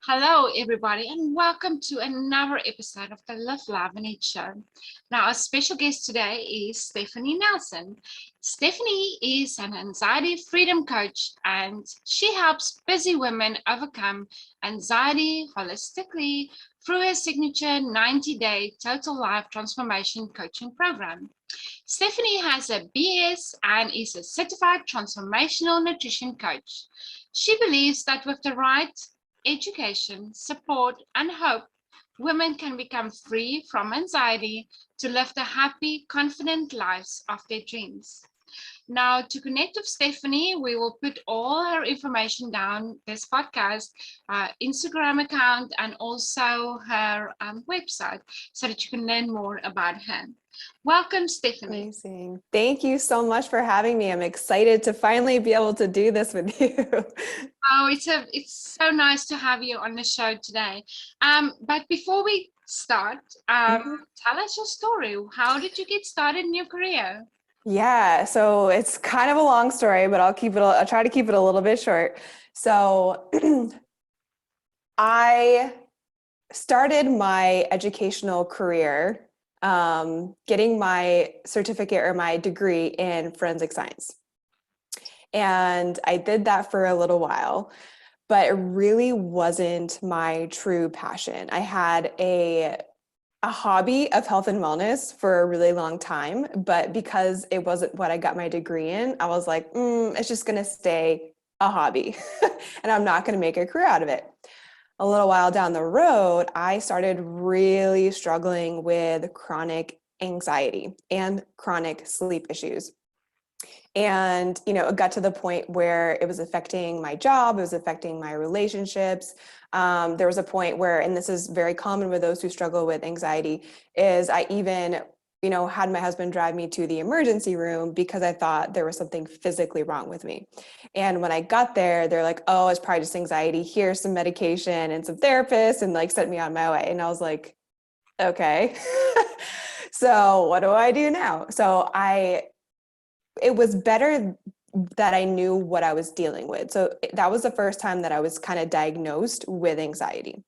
Hello, everybody, and welcome to another episode of the Live, Love, and Eat show. Now, our special guest today is Stephanie Nelson. Stephanie is an anxiety freedom coach, and she helps busy women overcome anxiety holistically through her signature 90-day total life transformation coaching program. Stephanie has a BS and is a certified transformational nutrition coach. She believes that with the right education, support, and hope, women can become free from anxiety to live the happy, confident lives of their dreams. Now, to connect with Stephanie, we will put all her information down this podcast, Instagram account, and also her website so that you can learn more about her. Welcome, Stephanie. Amazing. Thank you so much for having me. I'm excited to finally be able to do this with you. Oh, it's so nice to have you on the show today. But before we start, tell us your story. How did you get started in your career? Yeah, so it's kind of a long story, but I'll try to keep it a little bit short. So I started my educational career getting my certificate or my degree in forensic science. And I did that for a little while, but it really wasn't my true passion. I had a hobby of health and wellness for a really long time, but because it wasn't what I got my degree in, I was like, it's just going to stay a hobby and I'm not going to make a career out of it. A little while down the road, I started really struggling with chronic anxiety and chronic sleep issues. And, it got to the point where it was affecting my job, it was affecting my relationships. There was a point where, and this is very common with those who struggle with anxiety, is I even, had my husband drive me to the emergency room because I thought there was something physically wrong with me. And when I got there, they're like, oh, it's probably just anxiety. Here's some medication and some therapists, and like sent me on my way. And I was like, okay, so what do I do now? It was better that I knew what I was dealing with. So that was the first time that I was kind of diagnosed with anxiety.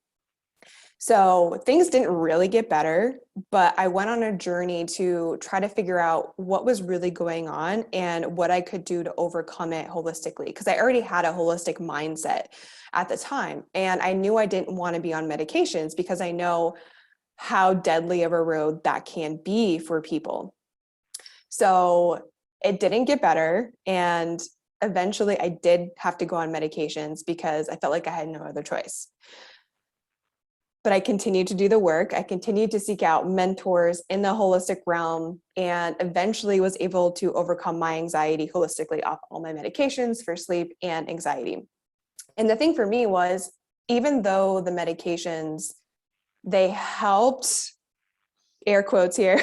So things didn't really get better, but I went on a journey to try to figure out what was really going on and what I could do to overcome it holistically. Because I already had a holistic mindset at the time. And I knew I didn't want to be on medications because I know how deadly of a road that can be for people. So it didn't get better. And eventually I did have to go on medications because I felt like I had no other choice. But I continued to do the work. I continued to seek out mentors in the holistic realm and eventually was able to overcome my anxiety holistically off all my medications for sleep and anxiety. And the thing for me was, even though the medications, they helped, air quotes here,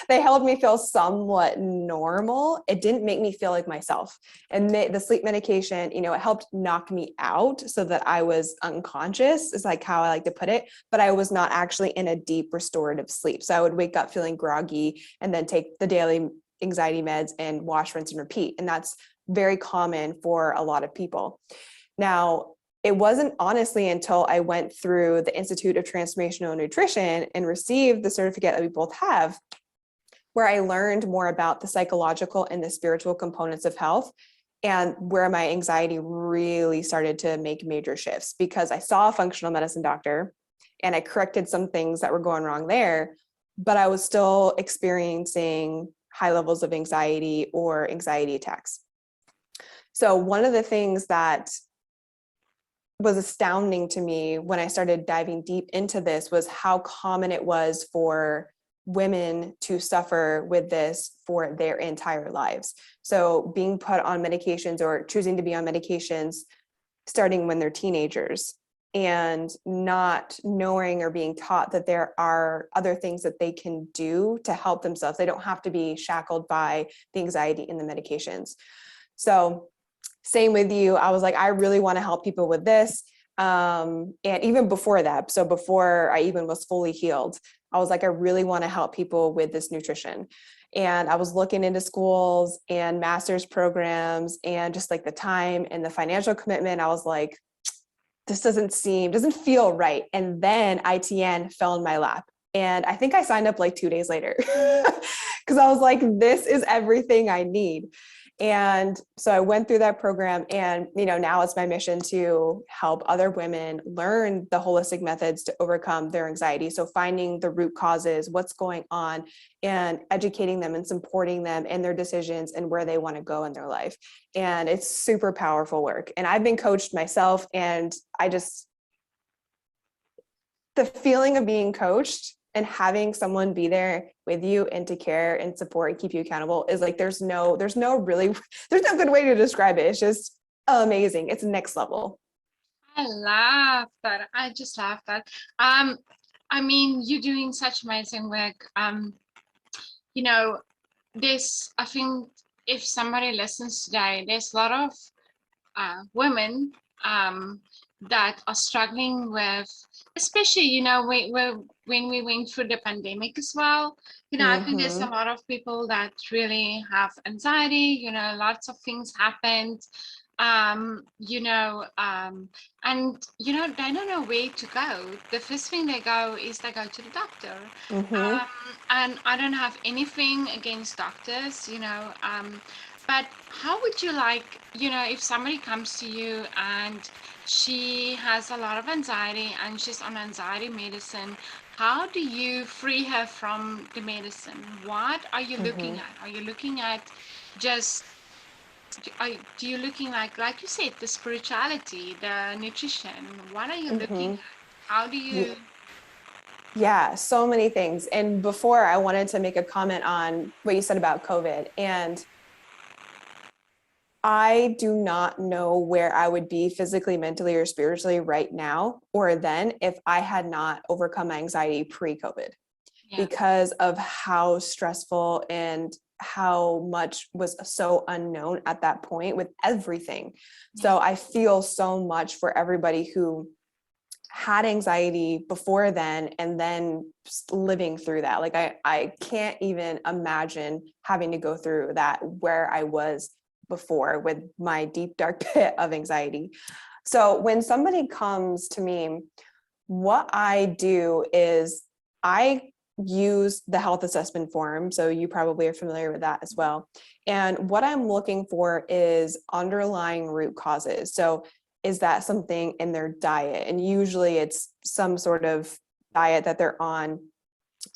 they helped me feel somewhat normal. It didn't make me feel like myself. And the sleep medication, it helped knock me out so that I was unconscious, is like how I like to put it, but I was not actually in a deep restorative sleep. So I would wake up feeling groggy and then take the daily anxiety meds and wash, rinse, and repeat. And that's very common for a lot of people. Now, it wasn't honestly until I went through the Institute of Transformational Nutrition and received the certificate that we both have, where I learned more about the psychological and the spiritual components of health, and where my anxiety really started to make major shifts, because I saw a functional medicine doctor and I corrected some things that were going wrong there, but I was still experiencing high levels of anxiety or anxiety attacks. So one of the things that was astounding to me when I started diving deep into this was how common it was for women to suffer with this for their entire lives. So being put on medications or choosing to be on medications starting when they're teenagers and not knowing or being taught that there are other things that they can do to help themselves. They don't have to be shackled by the anxiety and the medications. So same with you. I was like, I really want to help people with this. And even before that, so before I even was fully healed, I was like, I really want to help people with this nutrition. And I was looking into schools and master's programs and just like the time and the financial commitment. I was like, this doesn't feel right. And then ITN fell in my lap. And I think I signed up like 2 days later because I was like, this is everything I need. And so I went through that program, and, now it's my mission to help other women learn the holistic methods to overcome their anxiety. So finding the root causes, what's going on, and educating them and supporting them in their decisions and where they want to go in their life. And it's super powerful work. And I've been coached myself, and the feeling of being coached and having someone be there with you and to care and support and keep you accountable is like, there's no good way to describe it. It's just amazing. It's next level. I love that. I just love that. I mean, you're doing such amazing work. I think if somebody listens today, there's a lot of women that are struggling with, especially, when we went through the pandemic as well. I think there's a lot of people that really have anxiety, lots of things happened. And they don't know where to go. The first thing they go to the doctor. And I don't have anything against doctors, but how would you like, if somebody comes to you and she has a lot of anxiety and she's on anxiety medicine, how do you free her from the medicine? What are you looking at? Are you looking at just, do you looking like you said, the spirituality, the nutrition? What are you looking at? How do you? Yeah, so many things. And before, I wanted to make a comment on what you said about COVID. And I do not know where I would be physically, mentally, or spiritually right now or then if I had not overcome my anxiety pre-COVID, because of how stressful and how much was so unknown at that point with everything. So I feel so much for everybody who had anxiety before then and then living through that. Like I can't even imagine having to go through that where I was before with my deep dark pit of anxiety. So when somebody comes to me, what I do is I use the health assessment form. So you probably are familiar with that as well. And what I'm looking for is underlying root causes. So is that something in their diet? And usually it's some sort of diet that they're on.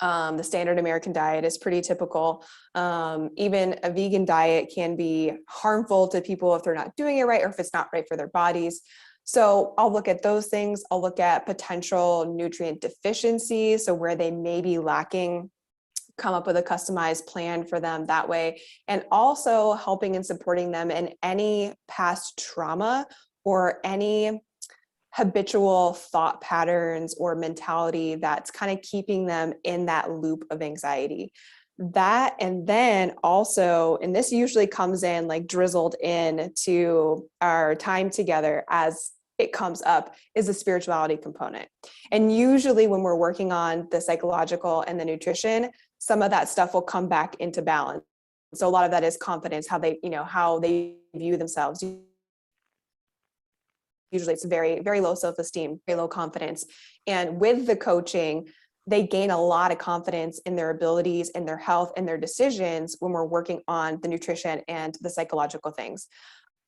The standard American diet is pretty typical. Even a vegan diet can be harmful to people if they're not doing it right or if it's not right for their bodies. So I'll look at those things. I'll look at potential nutrient deficiencies, so where they may be lacking, come up with a customized plan for them that way, and also helping and supporting them in any past trauma or any habitual thought patterns or mentality that's kind of keeping them in that loop of anxiety. That, and then also, and this usually comes in like drizzled in to our time together as it comes up, is the spirituality component. And usually when we're working on the psychological and the nutrition, some of that stuff will come back into balance. So a lot of that is confidence, how they view themselves. Usually it's very, very low self-esteem, very low confidence. And with the coaching, they gain a lot of confidence in their abilities and their health and their decisions when we're working on the nutrition and the psychological things.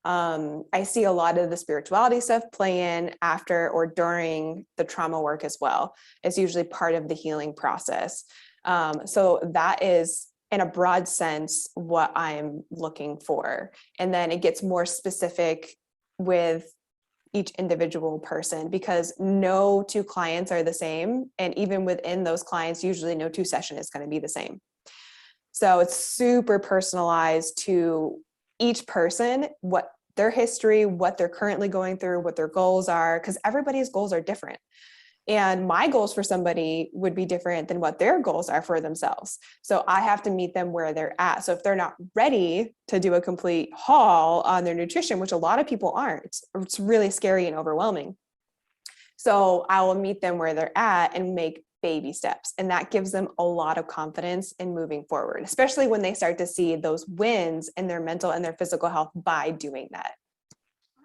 I see a lot of the spirituality stuff play in after or during the trauma work as well. It's usually part of the healing process. So that is, in a broad sense, what I'm looking for. And then it gets more specific with each individual person, because no two clients are the same. And even within those clients, usually no two session is going to be the same. So it's super personalized to each person, what their history, what they're currently going through, what their goals are, because everybody's goals are different. And my goals for somebody would be different than what their goals are for themselves. So I have to meet them where they're at. So if they're not ready to do a complete haul on their nutrition, which a lot of people aren't, it's really scary and overwhelming. So I will meet them where they're at and make baby steps. And that gives them a lot of confidence in moving forward, especially when they start to see those wins in their mental and their physical health by doing that.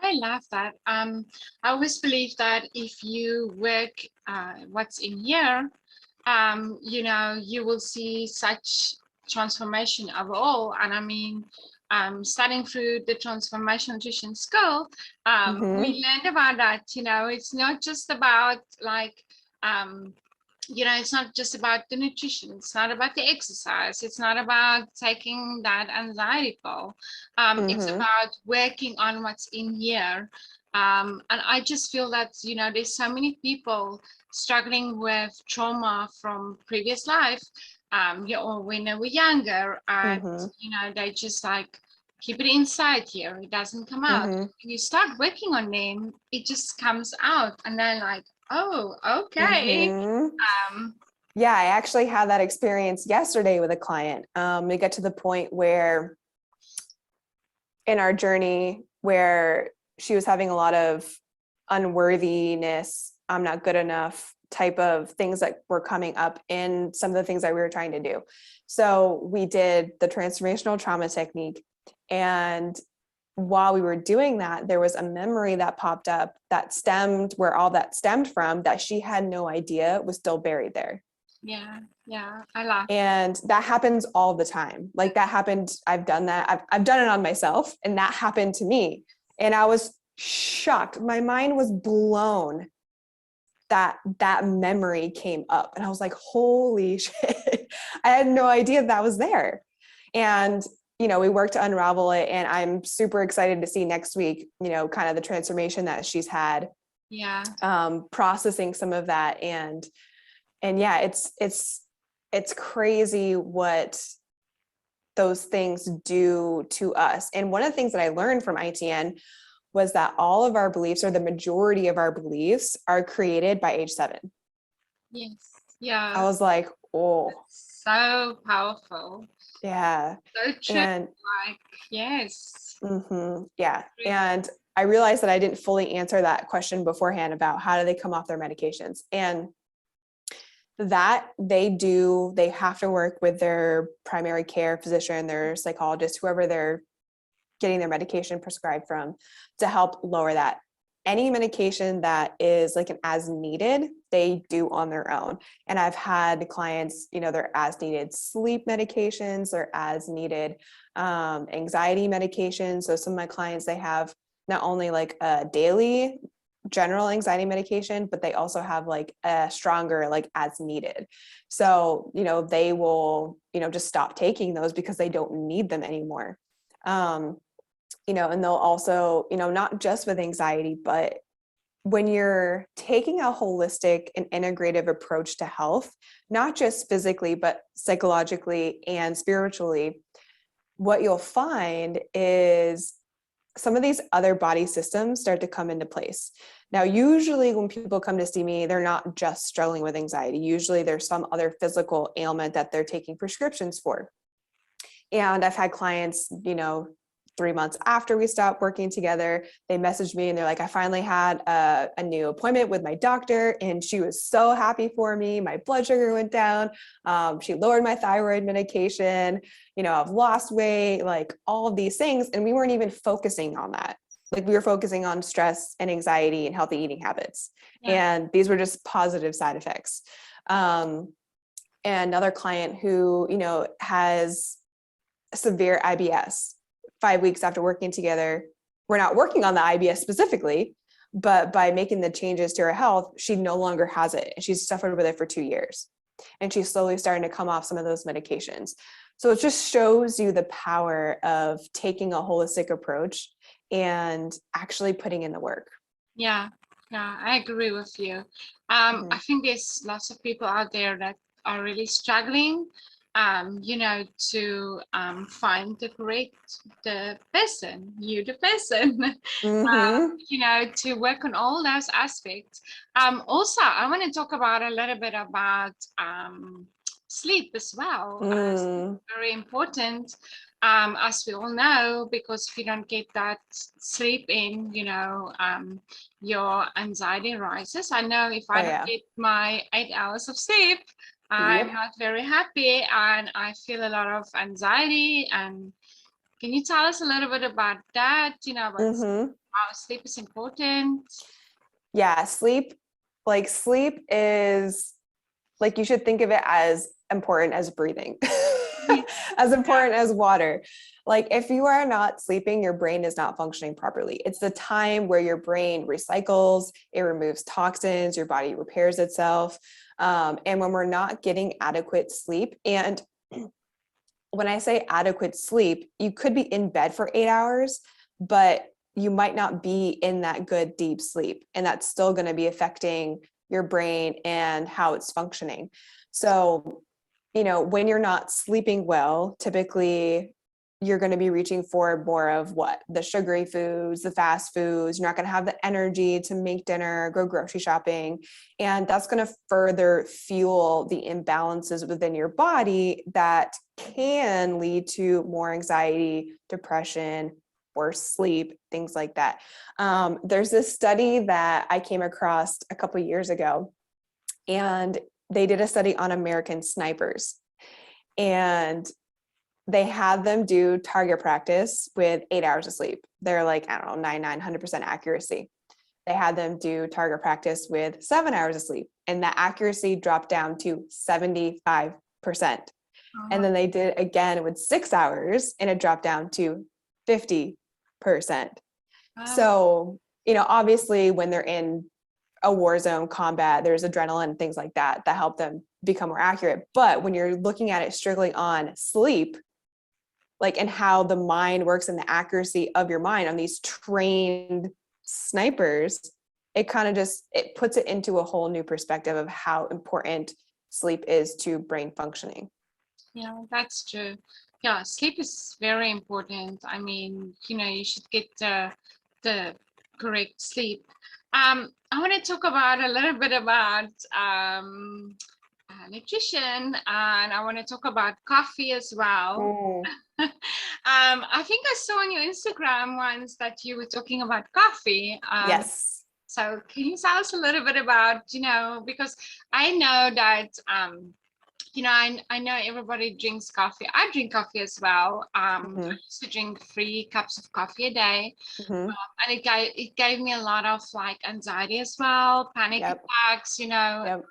I love that. I always believe that if you work what's in here, you will see such transformation overall. And I mean, studying through the transformational nutrition school, we learned about that. It's not just about like, it's not just about the nutrition. It's not about the exercise. It's not about taking that anxiety pill. It's about working on what's in here. And I just feel that, there's so many people struggling with trauma from previous life, or when they were younger, and they just like keep it inside here. It doesn't come out. When you start working on them, it just comes out, and then like, oh, okay. Yeah, I actually had that experience yesterday with a client. We got to the point where in our journey where she was having a lot of unworthiness, I'm not good enough type of things that were coming up in some of the things that we were trying to do. So we did the transformational trauma technique. And while we were doing that, there was a memory that popped up that stemmed where all that stemmed from that she had no idea was still buried there. Yeah, I laugh. And that happens all the time. Like that happened. I've done that. I've done it on myself, and that happened to me. And I was shocked. My mind was blown that that memory came up. And I was like, holy shit. I had no idea that was there. And we worked to unravel it, and I'm super excited to see next week, kind of the transformation that she's had. Yeah. Processing some of that. And yeah, it's crazy what those things do to us. And one of the things that I learned from ITN was that all of our beliefs, or the majority of our beliefs, are created by age 7. Yes. Yeah. I was like, oh, so powerful. Yeah. So true. And like, yes. Yeah. And I realized that I didn't fully answer that question beforehand about how do they come off their medications. And that they have to work with their primary care physician, their psychologist, whoever they're getting their medication prescribed from, to help lower that. Any medication that is like an as needed, they do on their own. And I've had clients, they're as needed sleep medications, they're as needed anxiety medications. So some of my clients, they have not only like a daily general anxiety medication, but they also have like a stronger, like as needed. So, they will, just stop taking those because they don't need them anymore. And they'll also, not just with anxiety, but when you're taking a holistic and integrative approach to health, not just physically, but psychologically and spiritually, what you'll find is some of these other body systems start to come into place. Now, usually when people come to see me, they're not just struggling with anxiety. Usually there's some other physical ailment that they're taking prescriptions for. And I've had clients, 3 months after we stopped working together, they messaged me and they're like, I finally had a new appointment with my doctor, and she was so happy for me. My blood sugar went down. She lowered my thyroid medication. I've lost weight, like all of these things. And we weren't even focusing on that. Like we were focusing on stress and anxiety and healthy eating habits. Yeah. And these were just positive side effects. And another client who, has severe IBS. 5 weeks after working together, we're not working on the IBS specifically, but by making the changes to her health, she no longer has it. She's suffered with it for 2 years, and she's slowly starting to come off some of those medications. So it just shows you the power of taking a holistic approach and actually putting in the work. Yeah, I agree with you. I think there's lots of people out there that are really struggling to find the person, to work on all those aspects. Also, I want to talk about a little bit about sleep as well. Very important, as we all know, because if you don't get that sleep in, your anxiety rises. I know if I don't get my 8 hours of sleep, I'm not very happy, and I feel a lot of anxiety, and Can you tell us a little bit about that? About Mm-hmm. how sleep is important? Yeah, sleep is like, you should think of it as important as breathing, Yeah. as important as water. Like, if you are not sleeping, your brain is not functioning properly. It's the time where your brain recycles, it removes toxins, your body repairs itself. And when we're not getting adequate sleep, and when I say adequate sleep, you could be in bed for 8 hours, but you might not be in that good deep sleep. And that's still going to be affecting your brain and how it's functioning. So, when you're not sleeping well, typically you're going to be reaching for more of what? The sugary foods, the fast foods. You're not going to have the energy to make dinner, go grocery shopping. And that's going to further fuel the imbalances within your body that can lead to more anxiety, depression, worse sleep, things like that. There's this study that I came across a couple of years ago, and they did a study on American snipers. And they had them do target practice with 8 hours of sleep. They're like, I don't know, 100% accuracy. They had them do target practice with 7 hours of sleep, and that accuracy dropped down to 75%. And then they did it again with 6 hours, and it dropped down to 50%. So, obviously when they're in a war zone combat, there's adrenaline and things like that help them become more accurate. But when you're looking at it strictly on sleep, like, and how the mind works and the accuracy of your mind on these trained snipers, it kind of it puts it into a whole new perspective of how important sleep is to brain functioning. Yeah, that's true. Yeah, sleep is very important. I mean, you should get the correct sleep. I want to talk about a little bit about nutrition, and I want to talk about coffee as well. I think I saw on your Instagram once that you were talking about coffee. Yes. So can you tell us a little bit about, because I know that, I know everybody drinks coffee. I drink coffee as well. I used to drink 3 cups of coffee a day. Mm-hmm. And it gave me a lot of like anxiety as well, panic attacks, Yep.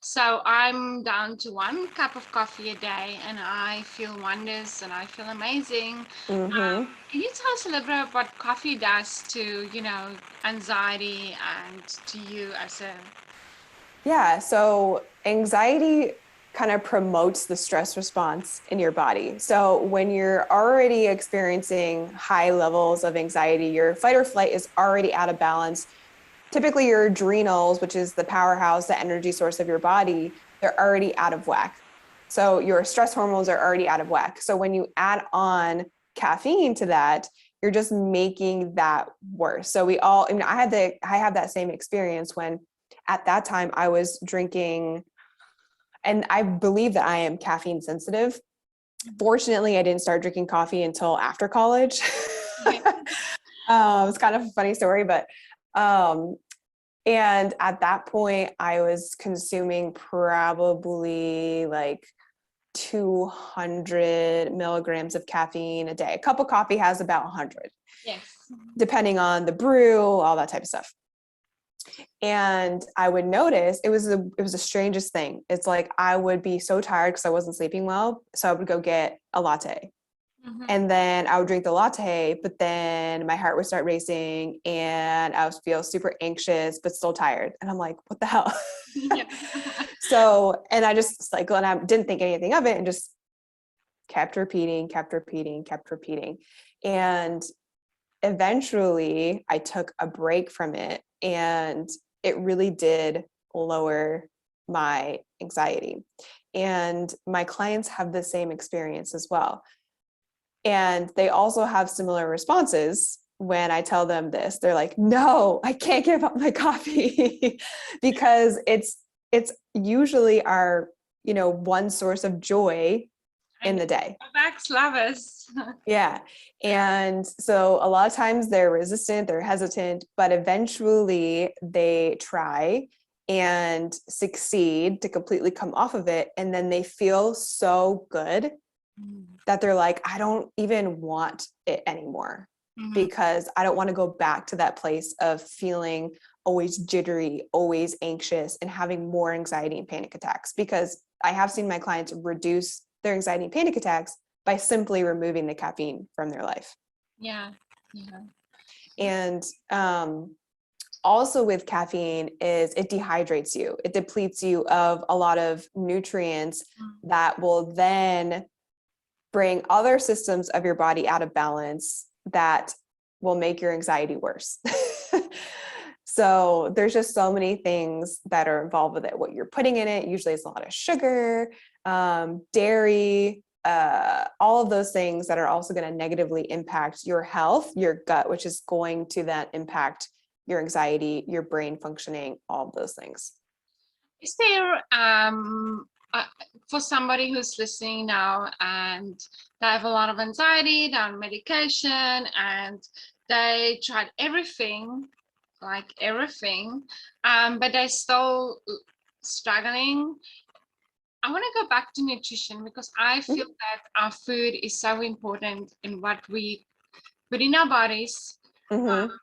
So I'm down to 1 cup of coffee a day, and I feel wonders and I feel amazing. Mm-hmm. Can you tell us a little bit what coffee does to, anxiety and to you as a... Yeah. So anxiety kind of promotes the stress response in your body. So when you're already experiencing high levels of anxiety, your fight or flight is already out of balance. Typically your adrenals, which is the powerhouse, the energy source of your body, they're already out of whack. So your stress hormones are already out of whack. So when you add on caffeine to that, you're just making that worse. So I have that same experience when at that time I was drinking, and I believe that I am caffeine sensitive. Fortunately, I didn't start drinking coffee until after college. It's kind of a funny story, but and at that point, I was consuming probably like 200 milligrams of caffeine a day. A cup of coffee has about 100. Yes. Depending on the brew, all that type of stuff. And I would notice it was the strangest thing. It's like I would be so tired because I wasn't sleeping well. So I would go get a latte. And then I would drink the latte, but then my heart would start racing and I would feel super anxious, but still tired. And I'm like, what the hell? So, and I just cycled, and I didn't think anything of it and just kept repeating. And eventually I took a break from it, and it really did lower my anxiety. And my clients have the same experience as well. And they also have similar responses when I tell them this. They're like, no, I can't give up my coffee because it's usually our, one source of joy in the day. Max lovers. Yeah. And so a lot of times they're resistant, they're hesitant, but eventually they try and succeed to completely come off of it. And then they feel so good that they're like, I don't even want it anymore Mm-hmm. because I don't want to go back to that place of feeling always jittery, always anxious, and having more anxiety and panic attacks. Because I have seen my clients reduce their anxiety and panic attacks by simply removing the caffeine from their life. Yeah. Yeah. And also with caffeine is it dehydrates you. It depletes you of a lot of nutrients that will then bring other systems of your body out of balance that will make your anxiety worse. So there's just so many things that are involved with it. What you're putting in it, usually it's a lot of sugar, dairy, all of those things that are also going to negatively impact your health, your gut, which is going to then impact your anxiety, your brain functioning, all of those things. Is there for somebody who's listening now and they have a lot of anxiety, they're on medication, and they tried everything, like everything, but they're still struggling? I want to go back to nutrition because I feel that our food is so important in what we put in our bodies. Mm-hmm.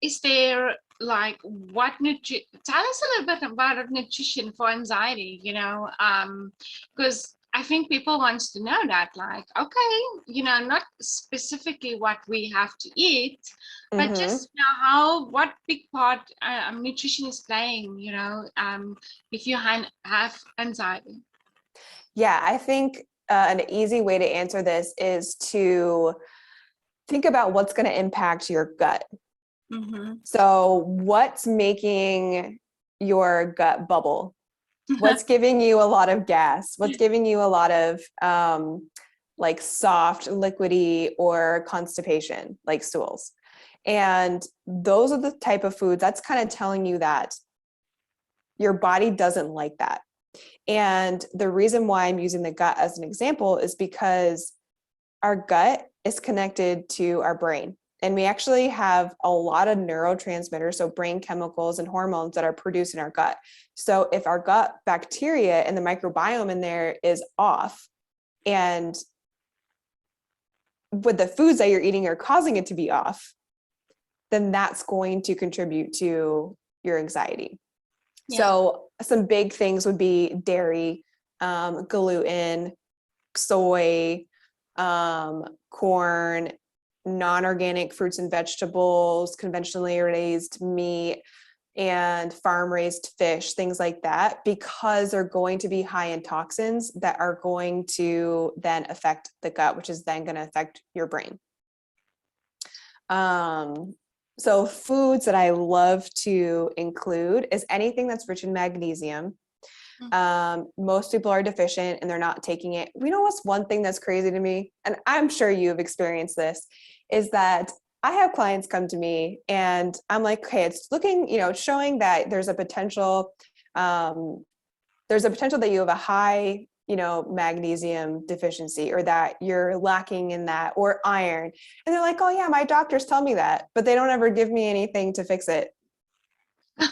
Is there like tell us a little bit about nutrition for anxiety, because I think people wants to know that, like, okay, not specifically what we have to eat, but Mm-hmm. just what big part nutrition is playing, if you have anxiety. Yeah, I think an easy way to answer this is to think about what's going to impact your gut. Mm-hmm. So what's making your gut bubble? What's giving you a lot of gas? What's giving you a lot of like soft, liquidy, or constipation, like stools? And those are the type of foods that's kind of telling you that your body doesn't like that. And the reason why I'm using the gut as an example is because our gut is connected to our brain. And we actually have a lot of neurotransmitters, so brain chemicals and hormones that are produced in our gut. So if our gut bacteria and the microbiome in there is off, and with the foods that you're eating are causing it to be off, then that's going to contribute to your anxiety. Yeah. So some big things would be dairy, gluten, soy, corn, non-organic fruits and vegetables, conventionally raised meat, and farm-raised fish, things like that, because they're going to be high in toxins that are going to then affect the gut, which is then going to affect your brain. So foods that I love to include is anything that's rich in magnesium. Most people are deficient and they're not taking it. You know what's one thing that's crazy to me, and I'm sure you've experienced this, is that I have clients come to me and I'm like, okay, it's looking, showing that there's a potential that you have a high, magnesium deficiency, or that you're lacking in that, or iron. And they're like, oh yeah, my doctors tell me that, but they don't ever give me anything to fix it. I'm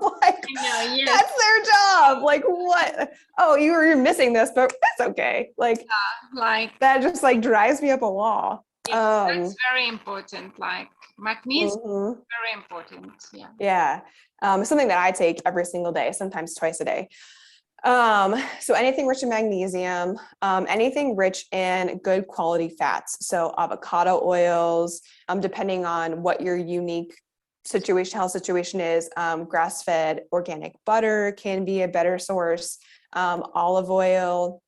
like, Yes. That's their job. Like, what? Oh, you're missing this, but that's okay. Like that just like drives me up a wall. That's very important. Like magnesium, very important. Yeah. Yeah. Something that I take every single day, sometimes twice a day. So anything rich in magnesium, anything rich in good quality fats. So avocado oils, depending on what your unique health situation is, grass-fed organic butter can be a better source, olive oil,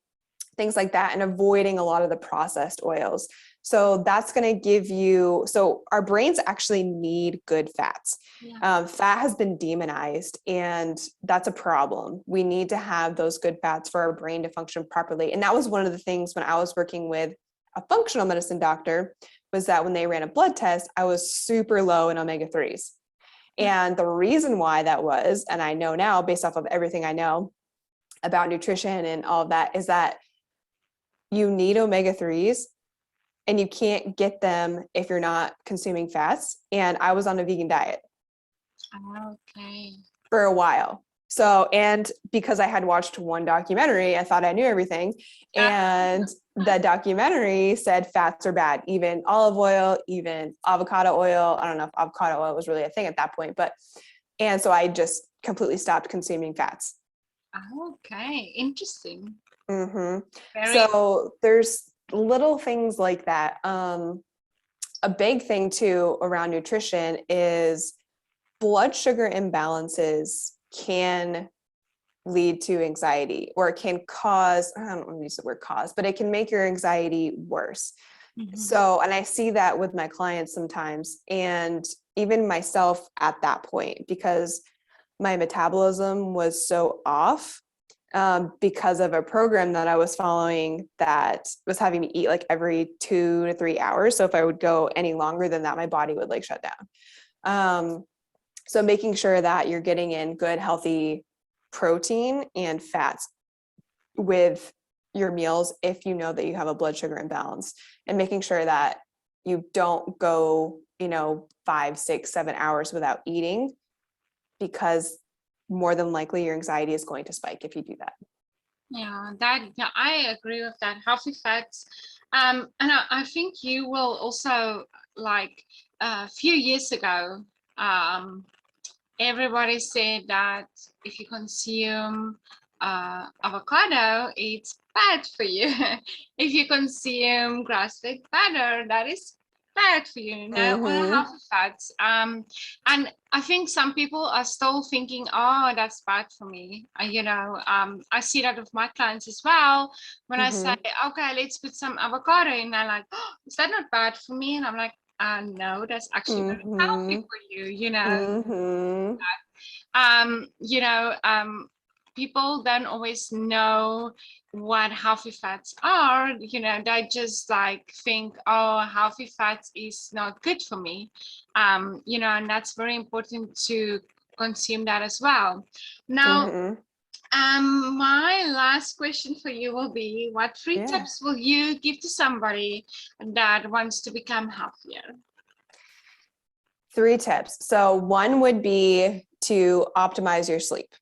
things like that, and avoiding a lot of the processed oils. So that's going to give you, so our brains actually need good fats. Yeah. Fat has been demonized, and that's a problem. We need to have those good fats for our brain to function properly. And that was one of the things when I was working with a functional medicine doctor, was that when they ran a blood test, I was super low in omega-3s. And the reason why that was, and I know now based off of everything I know about nutrition and all of that, is that you need omega-3s and you can't get them if you're not consuming fats. And I was on a vegan diet Okay. for a while. So, and because I had watched one documentary, I thought I knew everything. And the documentary said fats are bad, even olive oil, even avocado oil. I don't know if avocado oil was really a thing at that point, and so I just completely stopped consuming fats. Okay, interesting. Mm-hmm. Very. So there's little things like that. A big thing too around nutrition is blood sugar imbalances can lead to anxiety, or it can cause, I don't want to use the word cause, but it can make your anxiety worse. So, and I see that with my clients sometimes, and even myself at that point, because my metabolism was so off, because of a program that I was following that was having me eat like every 2 to 3 hours. So if I would go any longer than that, my body would like shut down. So making sure that you're getting in good, healthy protein and fats with your meals if you know that you have a blood sugar imbalance, and making sure that you don't go, 5, 6, 7 hours without eating, because more than likely your anxiety is going to spike if you do that. Yeah, I agree with that. Healthy fats. And I think you will also, like, a few years ago, everybody said that if you consume avocado, it's bad for you. If you consume grass-fed butter, that is bad for you. No, Mm-hmm. healthy fats. And I think some people are still thinking, oh, that's bad for me. I see that with my clients as well. When I say, Mm-hmm. okay, let's put some avocado in, they're like, oh, is that not bad for me? And I'm like, no, that's actually very healthy Mm-hmm. for you. Mm-hmm. um, you know, um, People don't always know what healthy fats are. They just like think, oh, healthy fats is not good for me. And that's very important to consume that as well. Now, Mm-hmm. my last question for you will be, what three Yeah. tips will you give to somebody that wants to become healthier? 3 tips. So one would be to optimize your sleep.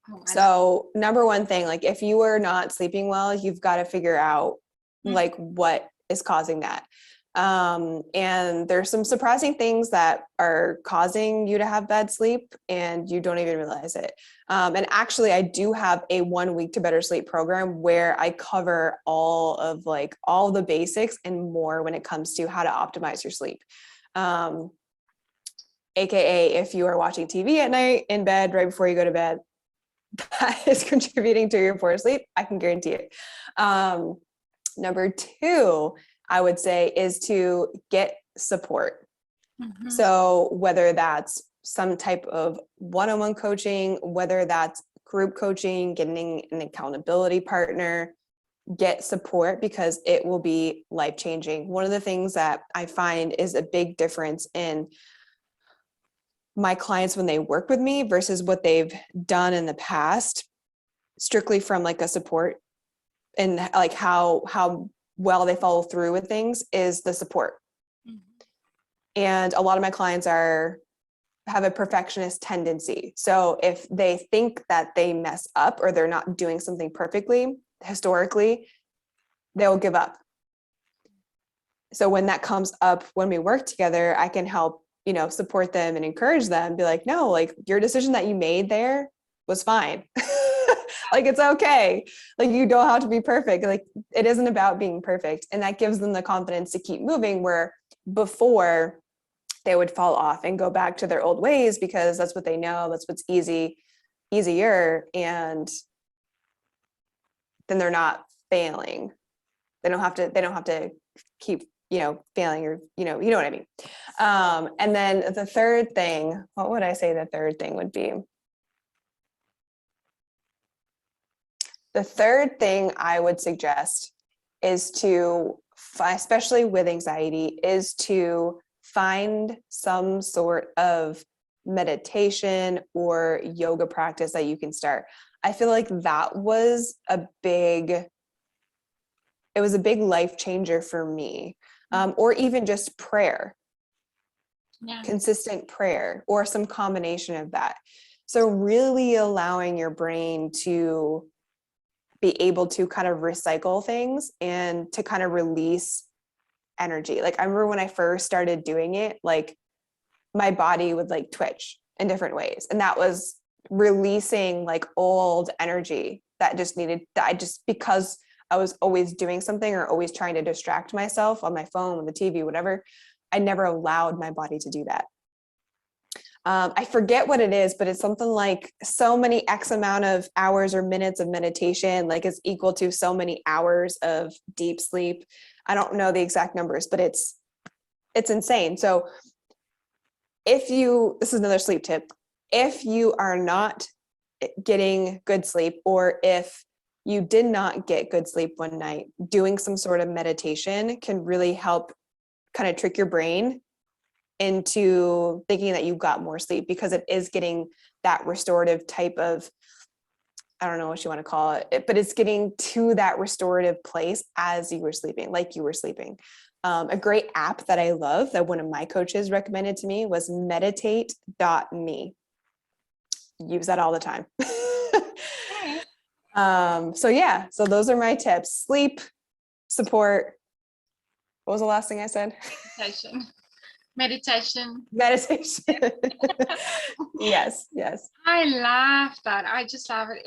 Oh, So number one thing, like if you are not sleeping well, you've got to figure out like what is causing that. And there's some surprising things that are causing you to have bad sleep and you don't even realize it. And actually I do have a 1 week to better sleep program where I cover all the basics and more when it comes to how to optimize your sleep. AKA if you are watching TV at night in bed right before you go to bed, that is contributing to your poor sleep, I can guarantee it. Number 2, I would say, is to get support. So whether that's some type of one-on-one coaching, whether that's group coaching, getting an accountability partner, get support, because it will be life-changing. One of the things that I find is a big difference in my clients when they work with me versus what they've done in the past, strictly from like a support and like how well they follow through with things, is the support. And a lot of my clients have a perfectionist tendency. So if they think that they mess up or they're not doing something perfectly, historically, they'll give up. So when that comes up, when we work together, I can help, support them and encourage them, be like, no, like your decision that you made there was fine. Like, it's okay. Like, you don't have to be perfect. Like, it isn't about being perfect. And that gives them the confidence to keep moving, where before they would fall off and go back to their old ways because that's what they know. That's what's easier. And then they're not failing. They don't have to keep, failing, or, you know what I mean? And then the third thing, what would I say the third thing would be? The third thing I would suggest is to, especially with anxiety, is to find some sort of meditation or yoga practice that you can start. I feel like that was a big life changer for me. Or even just prayer, Yeah. consistent prayer, or some combination of that. So really allowing your brain to be able to kind of recycle things and to kind of release energy. Like I remember when I first started doing it, like my body would like twitch in different ways. And that was releasing like old energy that just needed that I just because I was always doing something or always trying to distract myself on my phone, on the TV, whatever. I never allowed my body to do that. I forget what it is, but it's something like so many X amount of hours or minutes of meditation, like is equal to so many hours of deep sleep. I don't know the exact numbers, but it's insane. So this is another sleep tip. If you are not getting good sleep, or if you did not get good sleep one night, doing some sort of meditation can really help kind of trick your brain into thinking that you got more sleep, because it is getting that restorative type of, I don't know what you want to call it, but it's getting to that restorative place as you were sleeping, like you were sleeping. A great app that I love that one of my coaches recommended to me was meditate.me. Use that all the time. Okay. So those are my tips. Sleep, support. What was the last thing I said? Meditation. Meditation. Yes. I love that. I just love it.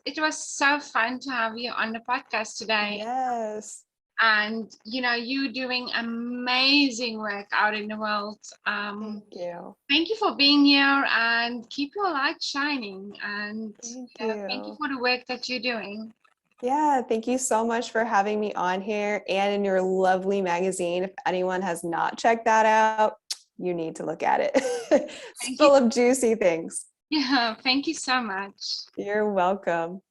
It was so fun to have you on the podcast today. Yes. And you doing amazing work out in the world. Thank you. Thank you for being here, and keep your light shining. And thank you Thank for the work that you're doing. Yeah, thank you so much for having me on here and in your lovely magazine. If anyone has not checked that out, you need to look at it. It's full of juicy things. Yeah, thank you so much. You're welcome.